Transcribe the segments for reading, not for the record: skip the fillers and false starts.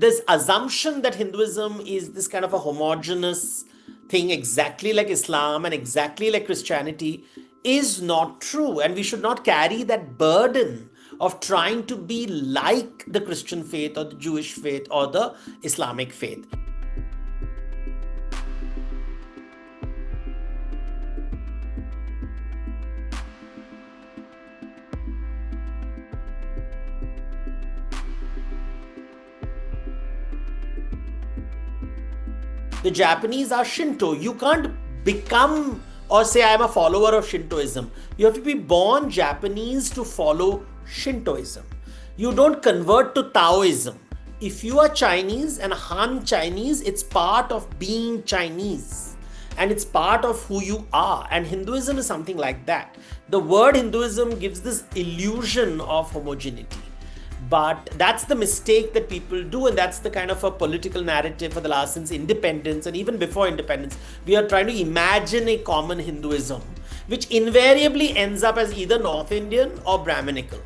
This assumption that Hinduism is this kind of a homogenous thing, exactly like Islam and exactly like Christianity, is not true. And we should not carry that burden of trying to be like the Christian faith or the Jewish faith or the Islamic faith. The Japanese are Shinto. You can't become or say I am a follower of Shintoism. You have to be born Japanese to follow Shintoism. You don't convert to Taoism. If you are Chinese and Han Chinese, it's part of being Chinese and it's part of who you are. And Hinduism is something like that. The word Hinduism gives this illusion of homogeneity. But that's the mistake that people do, and that's the kind of a political narrative for the last since independence, and even before independence, we are trying to imagine a common Hinduism, which invariably ends up as either North Indian or Brahminical,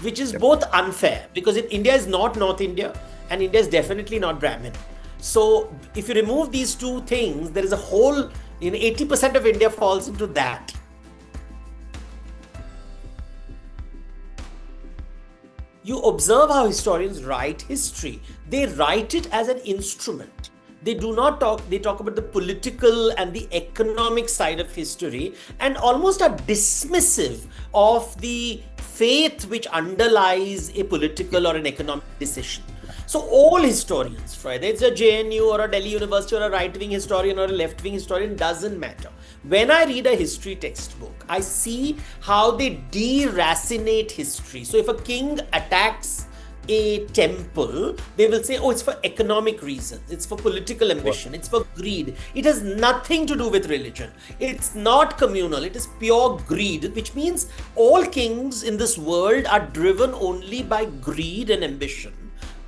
which is both unfair because India is not North India, and India is definitely not Brahmin. So if you remove these two things, there is a whole, 80% of India falls into that. You observe how historians write history. They write it as an instrument. They do not talk, they talk about the political and the economic side of history and almost are dismissive of the faith which underlies a political or an economic decision. So all historians, whether it's a JNU or a Delhi University or a right-wing historian or a left-wing historian, doesn't matter. When I read a history textbook, I see how they deracinate history. So if a king attacks a temple, they will say, oh, it's for economic reasons, it's for political ambition, it's for greed. It has nothing to do with religion. It's not communal, it is pure greed, which means all kings in this world are driven only by greed and ambition.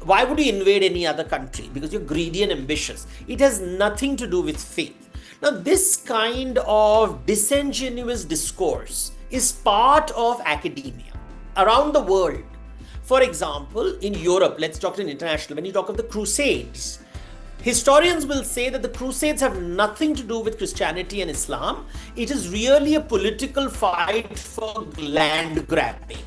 Why would you invade any other country? Because you're greedy and ambitious. It has nothing to do with faith. Now, this kind of disingenuous discourse is part of academia around the world. For example, in Europe, let's talk in international, when you talk of the Crusades, historians will say that the Crusades have nothing to do with Christianity and Islam. It is really a political fight for land grabbing.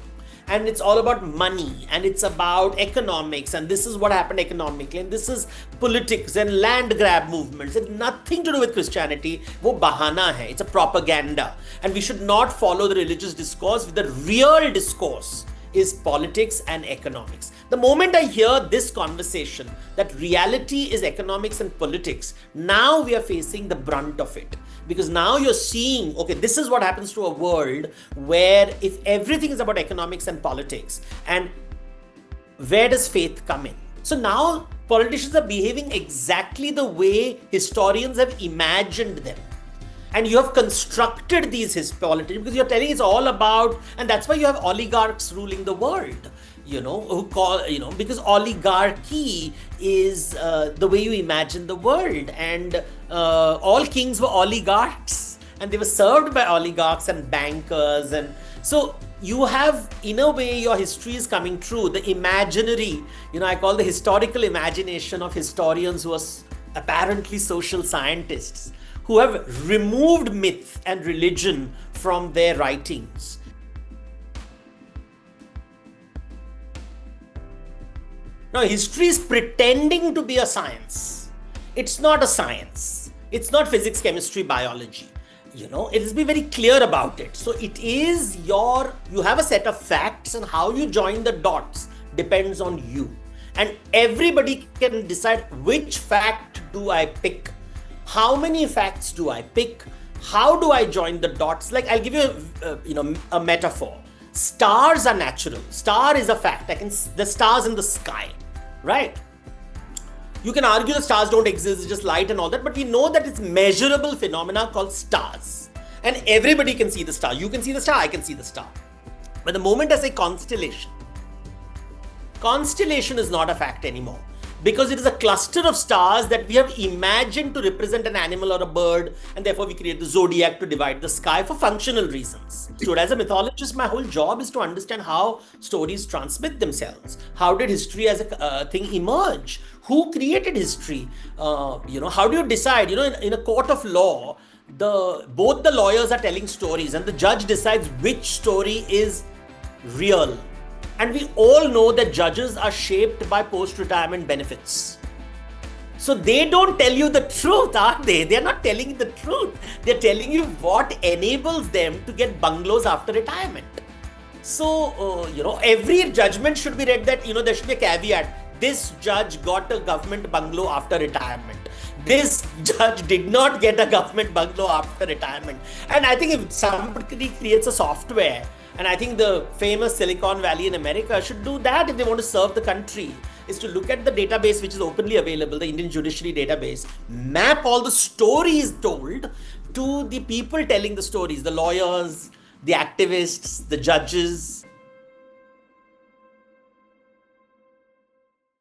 And it's all about money and it's about economics, and this is what happened economically, and this is politics and land grab movements. It's nothing to do with Christianity. Wo bahana hai. It's a propaganda, and we should not follow the religious discourse. The real discourse is politics and economics. The moment I hear this conversation that reality is economics and politics, now we are facing the brunt of it. Because now you're seeing, okay, this is what happens to a world where if everything is about economics and politics, and where does faith come in? So now politicians are behaving exactly the way historians have imagined them. And you have constructed these politics because you're telling it's all about, and that's why you have oligarchs ruling the world, because oligarchy is the way you imagine the world, and all kings were oligarchs and they were served by oligarchs and bankers. And so you have, in a way, your history is coming true. The imaginary, I call the historical imagination of historians who are apparently social scientists, who have removed myth and religion from their writings. Now, history is pretending to be a science. It's not a science. It's not physics, chemistry, biology. Let's be very clear about it. So it is you have a set of facts, and how you join the dots depends on you. And everybody can decide which fact do I pick. How many facts do I pick? How do I join the dots? Like, I'll give you a metaphor. Stars are natural. Star is a fact. The stars in the sky, right? You can argue the stars don't exist, it's just light and all that, but we know that it's measurable phenomena called stars. And everybody can see the star. You can see the star, I can see the star. But the moment I say constellation is not a fact anymore. Because it is a cluster of stars that we have imagined to represent an animal or a bird, and therefore we create the zodiac to divide the sky for functional reasons. So as a mythologist, my whole job is to understand how stories transmit themselves. How did history as a thing emerge? Who created history? How do you decide? In a court of law, both the lawyers are telling stories, and the judge decides which story is real. And we all know that judges are shaped by post-retirement benefits. So they don't tell you the truth, are they? They're not telling you the truth. They're telling you what enables them to get bungalows after retirement. So, every judgment should be read that, there should be a caveat. This judge got a government bungalow after retirement. This judge did not get a government bungalow after retirement. And I think if somebody creates a software, and I think the famous Silicon Valley in America should do that if they want to serve the country, is to look at the database which is openly available, the Indian Judiciary database, map all the stories told to the people telling the stories, the lawyers, the activists, the judges,